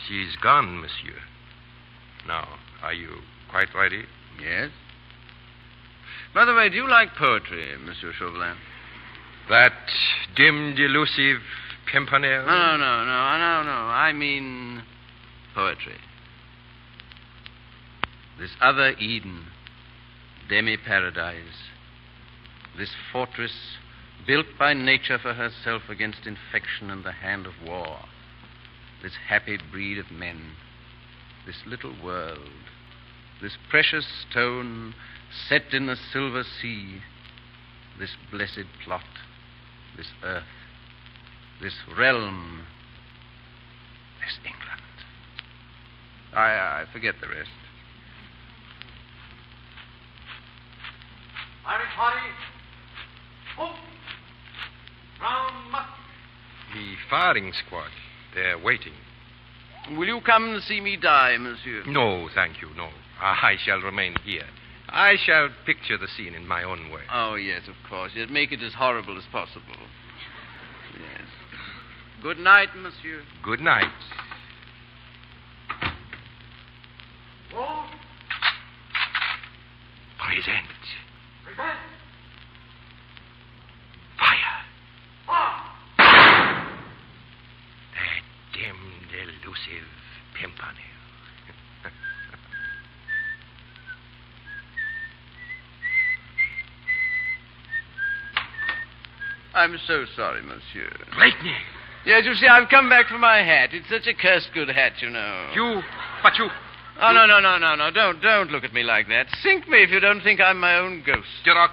She's gone, monsieur. Now, are you quite ready? Yes. By the way, do you like poetry, Monsieur Chauvelin? That dim, delusive Pimpernel? No. I mean poetry. This other Eden, demi-paradise, this fortress built by nature for herself against infection and the hand of war, this happy breed of men, this little world, this precious stone set in the silver sea, this blessed plot, this earth, this realm, this England. I forget the rest. Irish party. Oh. Round muck. The firing squad. They're waiting. Will you come and see me die, monsieur? No, thank you, no. I shall remain here. I shall picture the scene in my own way. Oh, yes, of course. Yes, make it as horrible as possible. Yes. Good night, monsieur. Good night. Roll. Present. Present. Fire. Ah. That dim, delusive Pimpernel. I'm so sorry, monsieur. Blakeney! Yes, you see, I've come back for my hat. It's such a cursed good hat, you know. You. Oh, no. Don't look at me like that. Sink me if you don't think I'm my own ghost. Get up!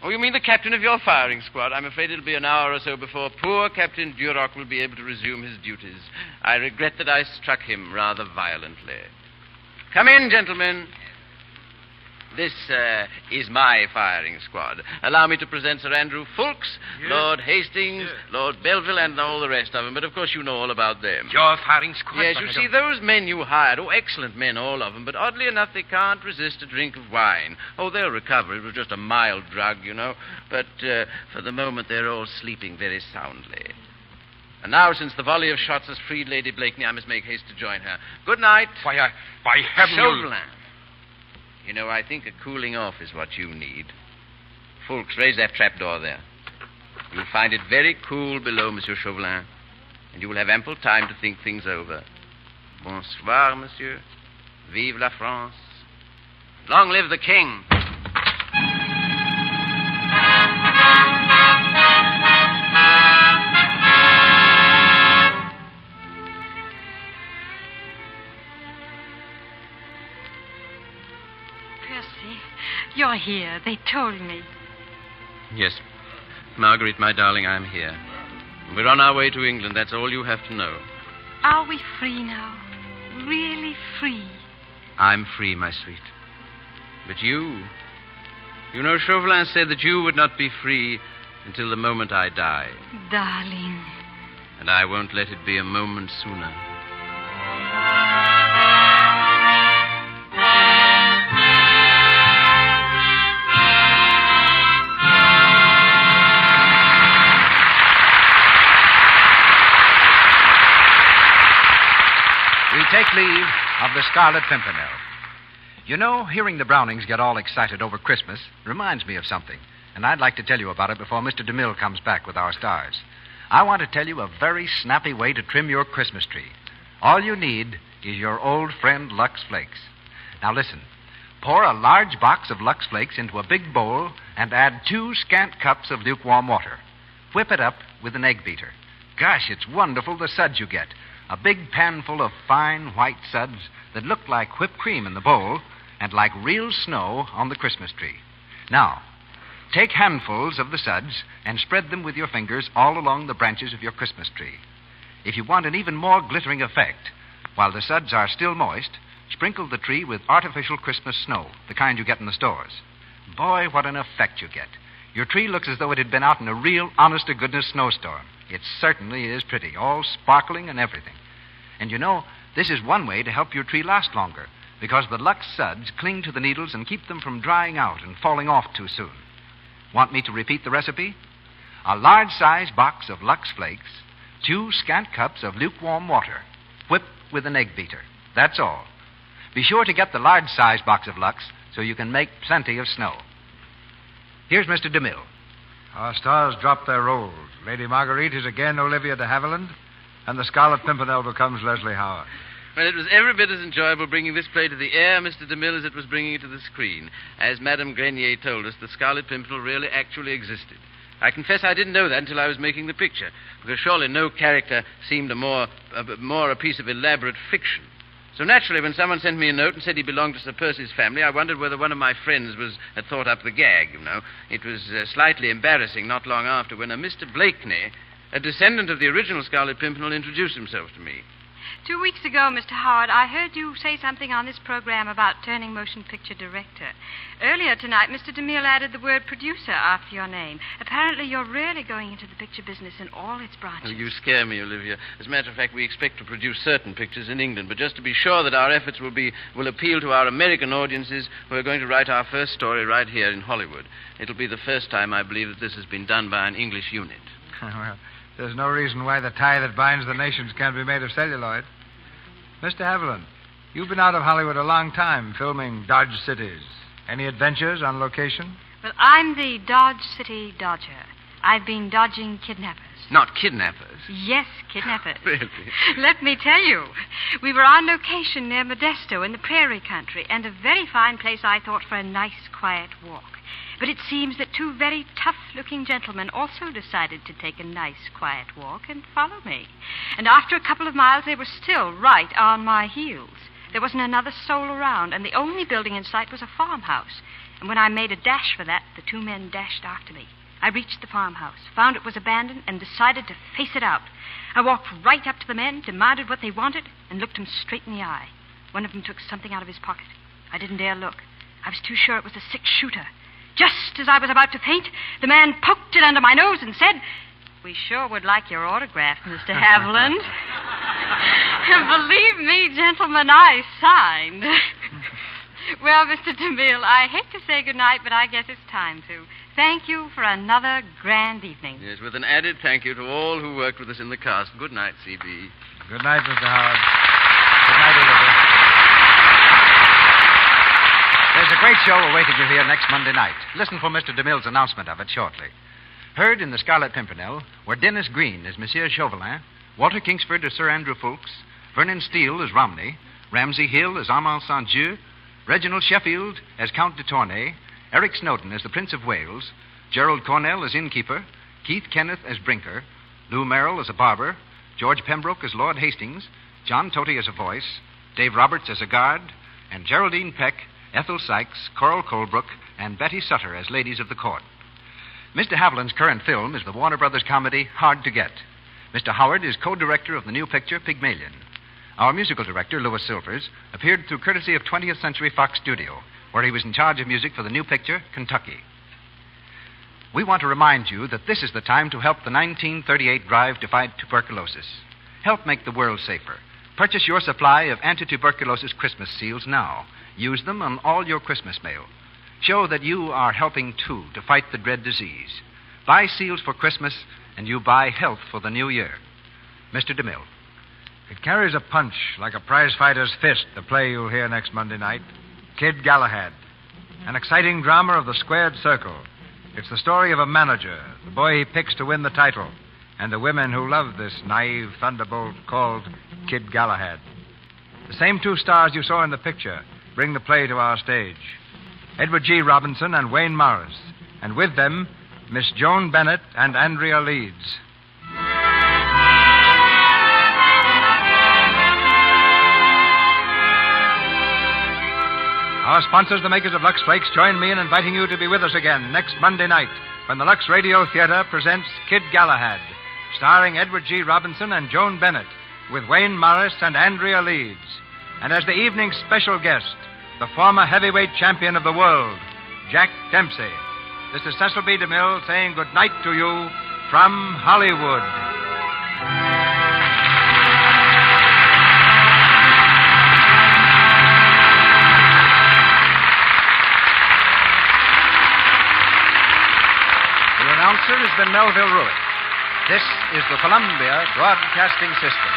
Oh, you mean the captain of your firing squad? I'm afraid it'll be an hour or so before poor Captain Duroc will be able to resume his duties. I regret that I struck him rather violently. Come in, gentlemen. This is my firing squad. Allow me to present Sir Andrew Fulks, Yes. Lord Hastings, Yes. Lord Belville, and all the rest of them. But, of course, you know all about them. Your firing squad? Yes, you see, those men you hired, excellent men, all of them, but oddly enough, they can't resist a drink of wine. Oh, they'll recover. It was just a mild drug, you know. But for the moment, they're all sleeping very soundly. And now, since the volley of shots has freed Lady Blakeney, I must make haste to join her. Good night. By heaven, Chauvelin. You know, I think a cooling off is what you need. Fulks, raise that trapdoor there. You'll find it very cool below, Monsieur Chauvelin, and you will have ample time to think things over. Bonsoir, monsieur. Vive la France. Long live the king. Percy, you're here. They told me. Yes. Marguerite, my darling, I'm here. We're on our way to England. That's all you have to know. Are we free now? Really free? I'm free, my sweet. But you... You know, Chauvelin said that you would not be free until the moment I die. Darling. And I won't let it be a moment sooner. We take leave of the Scarlet Pimpernel. You know, hearing the Brownings get all excited over Christmas reminds me of something, and I'd like to tell you about it before Mr. DeMille comes back with our stars. I want to tell you a very snappy way to trim your Christmas tree. All you need is your old friend Lux Flakes. Now listen. Pour a large box of Lux Flakes into a big bowl and add 2 scant cups of lukewarm water. Whip it up with an egg beater. Gosh, it's wonderful the suds you get. A big pan full of fine white suds that look like whipped cream in the bowl and like real snow on the Christmas tree. Now, take handfuls of the suds and spread them with your fingers all along the branches of your Christmas tree. If you want an even more glittering effect, while the suds are still moist, sprinkle the tree with artificial Christmas snow, the kind you get in the stores. Boy, what an effect you get. Your tree looks as though it had been out in a real, honest-to-goodness snowstorm. It certainly is pretty, all sparkling and everything. And you know, this is one way to help your tree last longer, because the Lux suds cling to the needles and keep them from drying out and falling off too soon. Want me to repeat the recipe? A large-sized box of Lux Flakes, 2 scant cups of lukewarm water. whip with an egg beater. That's all. Be sure to get the large size box of Lux so you can make plenty of snow. Here's Mr. DeMille. Our stars drop their roles. Lady Marguerite is again Olivia De Havilland, and the Scarlet Pimpernel becomes Leslie Howard. Well, it was every bit as enjoyable bringing this play to the air, Mr. DeMille, as it was bringing it to the screen. As Madame Grenier told us, the Scarlet Pimpernel really actually existed. I confess I didn't know that until I was making the picture, because surely no character seemed more a piece of elaborate fiction. So naturally, when someone sent me a note and said he belonged to Sir Percy's family, I wondered whether one of my friends had thought up the gag, you know. It was slightly embarrassing not long after when a Mr. Blakeney, a descendant of the original Scarlet Pimpernel, introduced himself to me. 2 weeks ago, Mr. Howard, I heard you say something on this program about turning motion picture director. Earlier tonight, Mr. DeMille added the word producer after your name. Apparently, you're really going into the picture business in all its branches. Oh, you scare me, Olivia. As a matter of fact, we expect to produce certain pictures in England, but just to be sure that our efforts will appeal to our American audiences, we're going to write our first story right here in Hollywood. It'll be the first time, I believe, that this has been done by an English unit. Well, there's no reason why the tie that binds the nations can't be made of celluloid. Mr. Havilland, you've been out of Hollywood a long time, filming Dodge Cities. Any adventures on location? Well, I'm the Dodge City Dodger. I've been dodging kidnappers. Not kidnappers. Yes, kidnappers. Really? Let me tell you. We were on location near Modesto in the prairie country, and a very fine place, I thought, for a nice, quiet walk. But it seems that 2 very tough-looking gentlemen also decided to take a nice, quiet walk and follow me. And after a couple of miles, they were still right on my heels. There wasn't another soul around, and the only building in sight was a farmhouse. And when I made a dash for that, the 2 men dashed after me. I reached the farmhouse, found it was abandoned, and decided to face it out. I walked right up to the men, demanded what they wanted, and looked them straight in the eye. One of them took something out of his pocket. I didn't dare look. I was too sure it was a 6-shooter. Just as I was about to faint, the man poked it under my nose and said, "We sure would like your autograph, Mr. Havilland." Believe me, gentlemen, I signed. Well, Mr. DeMille, I hate to say goodnight, but I guess it's time to. Thank you for another grand evening. Yes, with an added thank you to all who worked with us in the cast. Good night, C.B. Good night, Mr. Howard. Good night, Olivia. There's a great show awaiting you here next Monday night. Listen for Mr. DeMille's announcement of it shortly. Heard in the Scarlet Pimpernel were Dennis Green as Monsieur Chauvelin, Walter Kingsford as Sir Andrew Ffoulkes, Vernon Steele as Romney, Ramsay Hill as Armand St. Dieu, Reginald Sheffield as Count de Tournay, Eric Snowden as the Prince of Wales, Gerald Cornell as innkeeper, Keith Kenneth as Brinker, Lou Merrill as a barber, George Pembroke as Lord Hastings, John Toty as a voice, Dave Roberts as a guard, and Geraldine Peck, Ethel Sykes, Coral Colebrook, and Betty Sutter as ladies of the court. Mr. Haviland's current film is the Warner Brothers comedy Hard to Get. Mr. Howard is co-director of the new picture Pygmalion. Our musical director, Louis Silvers, appeared through courtesy of 20th Century Fox Studio, where he was in charge of music for the new picture Kentucky. We want to remind you that this is the time to help the 1938 drive to fight tuberculosis. Help make the world safer. Purchase your supply of anti-tuberculosis Christmas seals now. Use them on all your Christmas mail. Show that you are helping, too, to fight the dread disease. Buy seals for Christmas, and you buy health for the new year. Mr. DeMille. It carries a punch like a prizefighter's fist, the play you'll hear next Monday night. Kid Galahad. An exciting drama of the squared circle. It's the story of a manager, the boy he picks to win the title, and the women who love this naive thunderbolt called Kid Galahad. The same 2 stars you saw in the picture bring the play to our stage. Edward G. Robinson and Wayne Morris, and with them, Miss Joan Bennett and Andrea Leeds. Our sponsors, the makers of Lux Flakes, join me in inviting you to be with us again next Monday night when the Lux Radio Theater presents Kid Galahad, starring Edward G. Robinson and Joan Bennett, with Wayne Morris and Andrea Leeds. And as the evening's special guest, the former heavyweight champion of the world, Jack Dempsey. This is Cecil B. DeMille saying good night to you from Hollywood. The announcer has been Melville Ruick. This is the Columbia Broadcasting System.